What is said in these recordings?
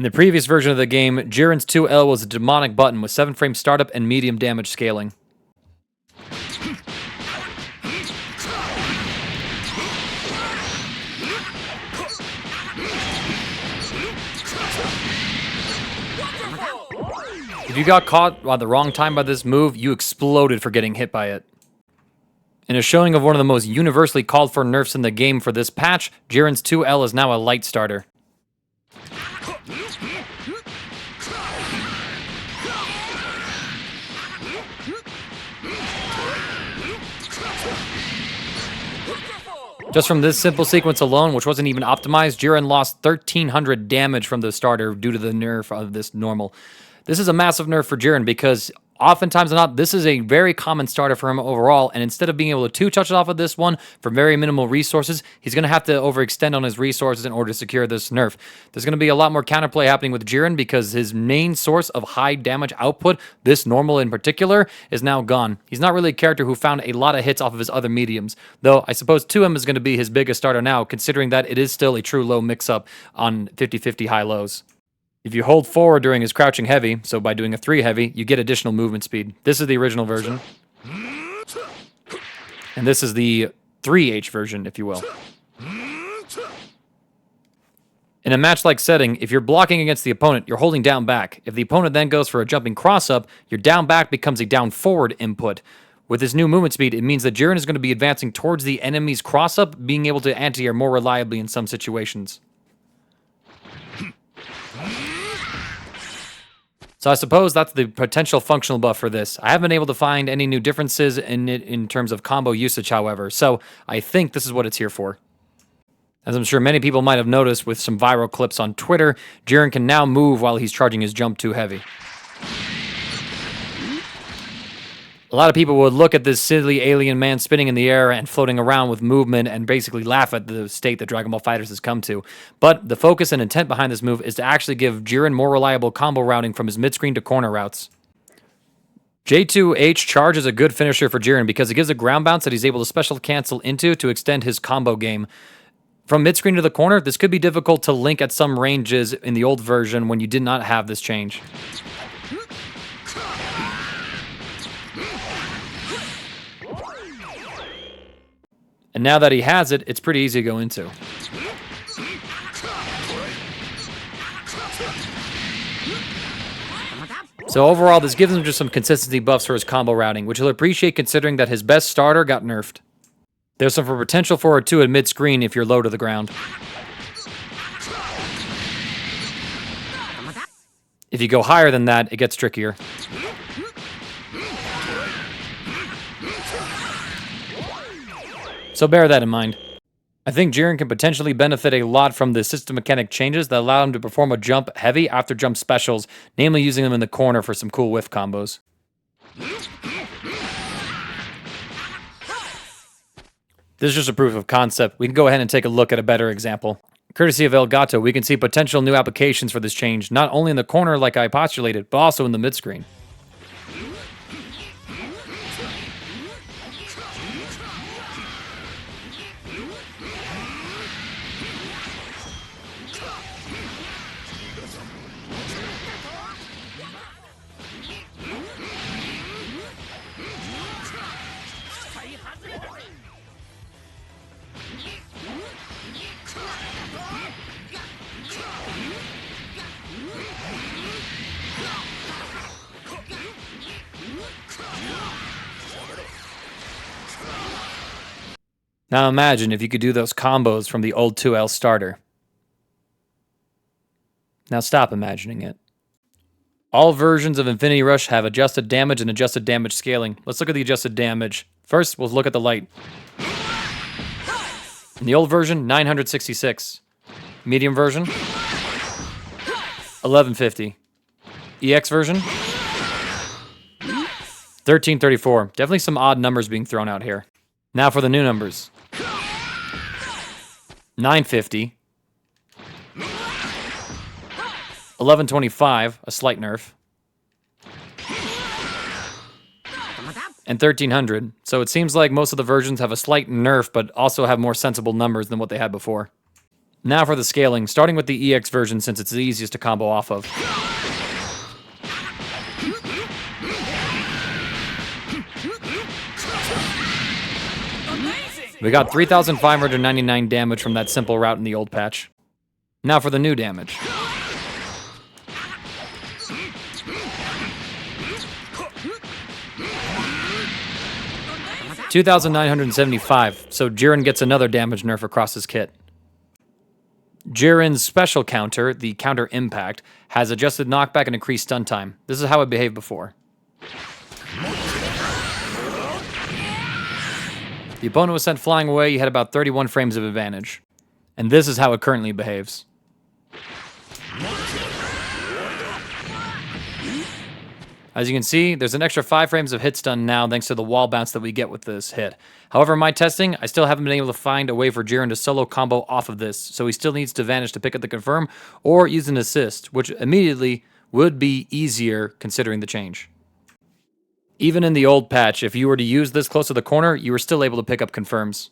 In the previous version of the game, Jiren's 2L was a demonic button with 7-frame startup and medium damage scaling. If you got caught at the wrong time by this move, you exploded for getting hit by it. In a showing of one of the most universally called for nerfs in the game for this patch, Jiren's 2L is now a light starter. Just from this simple sequence alone, which wasn't even optimized, Jiren lost 1,300 damage from the starter due to the nerf of this normal. This is a massive nerf for Jiren because oftentimes not, this is a very common starter for him overall, and instead of being able to 2-touch it off of this one for very minimal resources, he's going to have to overextend on his resources in order to secure this nerf. There's going to be a lot more counterplay happening with Jiren because his main source of high damage output, this normal in particular, is now gone. He's not really a character who found a lot of hits off of his other mediums, though I suppose 2M is going to be his biggest starter now, considering that it is still a true low mix-up on 50-50 high-lows. If you hold forward during his crouching heavy, so by doing a 3 heavy, you get additional movement speed. This is the original version. And this is the 3H version, if you will. In a match-like setting, if you're blocking against the opponent, you're holding down back. If the opponent then goes for a jumping cross-up, your down back becomes a down forward input. With this new movement speed, it means that Jiren is going to be advancing towards the enemy's cross-up, being able to anti-air more reliably in some situations. So I suppose that's the potential functional buff for this. I haven't been able to find any new differences in it in terms of combo usage, however, so I think this is what it's here for. As I'm sure many people might have noticed with some viral clips on Twitter, Jiren can now move while he's charging his jump too heavy. A lot of people would look at this silly alien man spinning in the air and floating around with movement and basically laugh at the state that Dragon Ball FighterZ has come to. But the focus and intent behind this move is to actually give Jiren more reliable combo routing from his mid-screen to corner routes. J2H charge is a good finisher for Jiren because it gives a ground bounce that he's able to special cancel into to extend his combo game. From mid-screen to the corner, this could be difficult to link at some ranges in the old version when you did not have this change. And now that he has it, it's pretty easy to go into. So overall, this gives him just some consistency buffs for his combo routing, which he'll appreciate considering that his best starter got nerfed. There's some potential for it too at mid-screen if you're low to the ground. If you go higher than that, it gets trickier. So bear that in mind. I think Jiren can potentially benefit a lot from the system mechanic changes that allow him to perform a jump heavy after jump specials, namely using them in the corner for some cool whiff combos. This is just a proof of concept. We can go ahead and take a look at a better example. Courtesy of Elgato, we can see potential new applications for this change, not only in the corner like I postulated, but also in the mid-screen. Now imagine if you could do those combos from the old 2L starter. Now stop imagining it. All versions of Infinity Rush have adjusted damage and adjusted damage scaling. Let's look at the adjusted damage. First, we'll look at the light. In the old version, 966. Medium version, 1150. EX version, 1334. Definitely some odd numbers being thrown out here. Now for the new numbers. 950. 1125, a slight nerf. And 1300. So it seems like most of the versions have a slight nerf, but also have more sensible numbers than what they had before. Now for the scaling, starting with the EX version since it's the easiest to combo off of. We got 3,599 damage from that simple route in the old patch. Now for the new damage. $2,975, so Jiren gets another damage nerf across his kit. Jiren's special counter, the counter impact, has adjusted knockback and increased stun time. This is how it behaved before. The opponent was sent flying away, you had about 31 frames of advantage. And this is how it currently behaves. As you can see, there's an extra 5 frames of hit stun now thanks to the wall bounce that we get with this hit. However, in my testing, I still haven't been able to find a way for Jiren to solo combo off of this, so he still needs to vanish to pick up the confirm or use an assist, which immediately would be easier considering the change. Even in the old patch, if you were to use this close to the corner, you were still able to pick up confirms.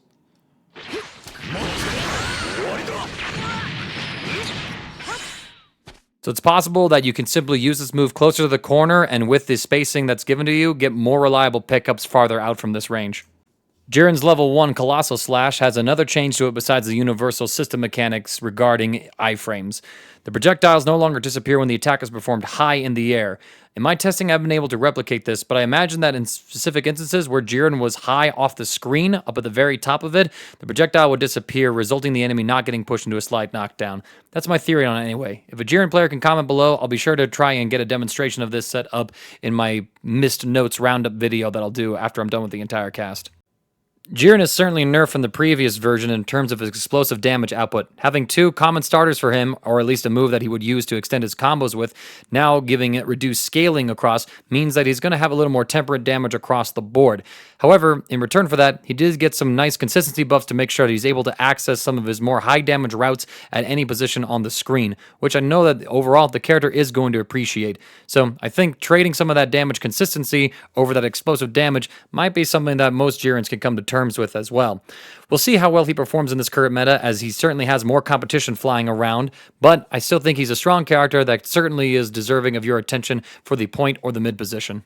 So it's possible that you can simply use this move closer to the corner and with the spacing that's given to you, get more reliable pickups farther out from this range. Jiren's level 1 Colossal Slash has another change to it besides the universal system mechanics regarding iframes. The projectiles no longer disappear when the attack is performed high in the air. In my testing, I've been able to replicate this, but I imagine that in specific instances where Jiren was high off the screen, up at the very top of it, the projectile would disappear, resulting in the enemy not getting pushed into a slight knockdown. That's my theory on it anyway. If a Jiren player can comment below, I'll be sure to try and get a demonstration of this set up in my missed notes roundup video that I'll do after I'm done with the entire cast. Jiren is certainly nerfed from the previous version in terms of his explosive damage output. Having 2 common starters for him, or at least a move that he would use to extend his combos with, now giving it reduced scaling across, means that he's going to have a little more temperate damage across the board. However, in return for that, he did get some nice consistency buffs to make sure that he's able to access some of his more high damage routes at any position on the screen, which I know that overall the character is going to appreciate. So I think trading some of that damage consistency over that explosive damage might be something that most Jirens can come to terms with as well. We'll see how well he performs in this current meta, as he certainly has more competition flying around, but I still think he's a strong character that certainly is deserving of your attention for the point or the mid position.